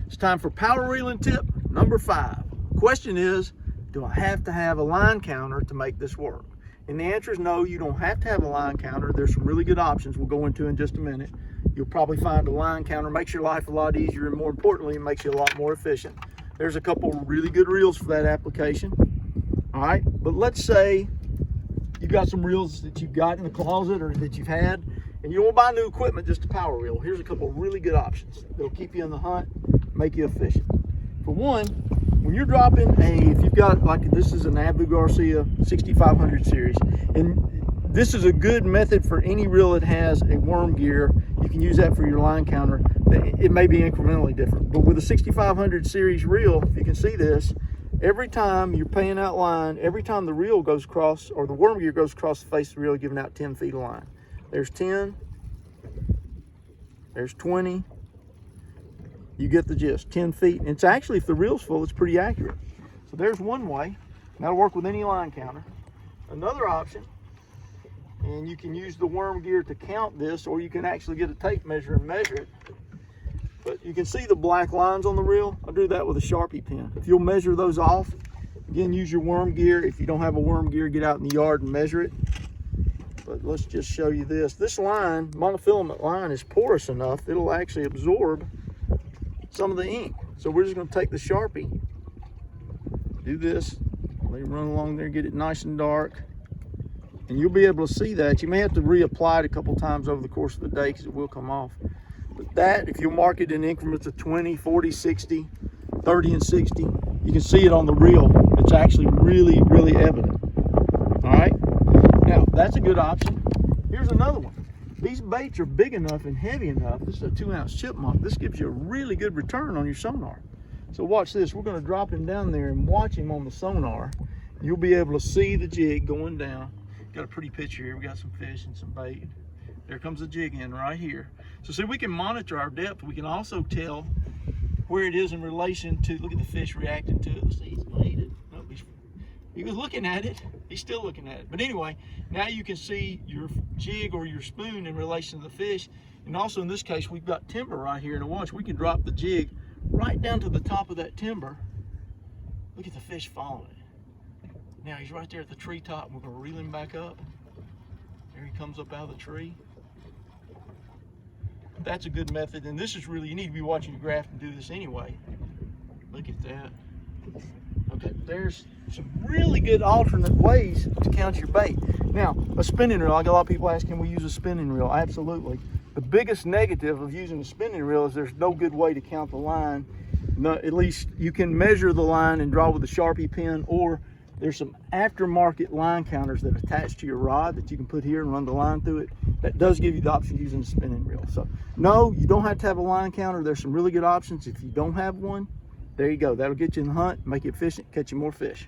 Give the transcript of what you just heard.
It's time for power reeling tip number 5. Question is, do I have to have a line counter to make this work? And the answer is no, you don't have to have a line counter. There's some really good options we'll go into in just a minute. You'll probably find a line counter makes your life a lot easier, and more importantly, it makes you a lot more efficient. There's a couple really good reels for that application. All right, but let's say you've got some reels that you've got in the closet or that you've had, and you don't buy new equipment just to power reel. Here's a couple of really good options that'll keep you in the hunt, make you efficient. For one, when you're dropping if you've got, like this is an Abu Garcia 6500 series, and this is a good method for any reel that has a worm gear. You can use that for your line counter. It may be incrementally different, but with a 6500 series reel, if you can see this, every time you're paying out line, every time the reel goes across, or the worm gear goes across the face of the reel, giving out 10 feet of line. There's 10, there's 20, you get the gist, 10 feet. And it's actually, if the reel's full, it's pretty accurate. So there's one way. That'll work with any line counter. Another option, and you can use the worm gear to count this, or you can actually get a tape measure and measure it. But you can see the black lines on the reel. I'll do that with a Sharpie pen. If you'll measure those off, again, use your worm gear. If you don't have a worm gear, get out in the yard and measure it. But let's just show you this. This line, monofilament line, is porous enough, it'll actually absorb some of the ink. So we're just gonna take the Sharpie, do this, let it run along there, get it nice and dark, and you'll be able to see that. You may have to reapply it a couple times over the course of the day because it will come off. But that, if you mark it in increments of 20, 40, 60, 30, and 60, you can see it on the reel. It's actually really, really evident. All right, now that's a good option. Here's another one. These baits are big enough and heavy enough. This is a 2-ounce chipmunk. This gives you a really good return on your sonar. So watch this. We're going to drop him down there and watch him on the sonar. You'll be able to see the jig going down. Got a pretty picture here. We got some fish and some bait. There comes the jig in right here. So see, we can monitor our depth. We can also tell where it is in relation to, look at the fish reacting to it. Let's see, he's going to eat it. No, he was looking at it. He's still looking at it. But anyway, now you can see your jig or your spoon in relation to the fish. And also in this case, we've got timber right here. And watch, we can drop the jig right down to the top of that timber. Look at the fish following it. Now he's right there at the treetop. We're going to reel him back up. There he comes up out of the tree. That's a good method. And this is really, you need to be watching your graph and do this anyway. Look at that. Okay, there's some really good alternate ways to count your bait. Now, a spinning reel, I got a lot of people asking, can we use a spinning reel? Absolutely. The biggest negative of using a spinning reel is there's no good way to count the line. No, at least you can measure the line and draw with a Sharpie pen, or there's some aftermarket line counters that attach to your rod that you can put here and run the line through it. That does give you the option of using a spinning reel. So no, you don't have to have a line counter. There's some really good options. If you don't have one, there you go. That'll get you in the hunt, make you efficient, catch you more fish.